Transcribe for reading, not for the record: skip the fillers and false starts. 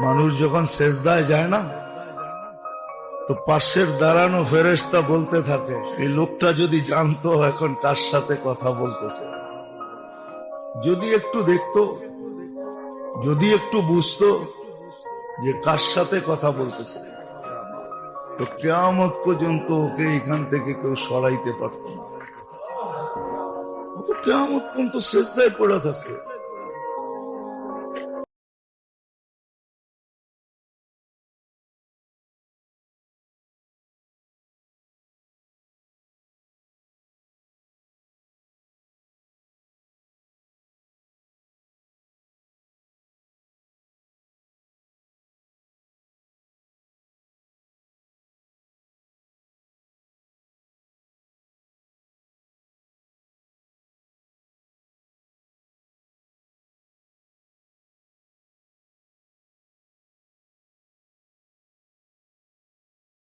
মানুষ যখন সেজদায় যায় না, তো পাশের দাঁড়ানো ফেরেশতা বলতে থাকে, এই লোকটা যদি জানতো এখন কার সাথে কথা বলতেছে, যদি একটু দেখতো, যদি একটু বুঝতো যে কার সাথে কথা বলতেছে, তো কিয়ামত পর্যন্ত ওকে এখান থেকে কেউ সরাইতে পারত না। ও তো কিয়ামত পর্যন্ত সেজদায় পড়ে থাকে।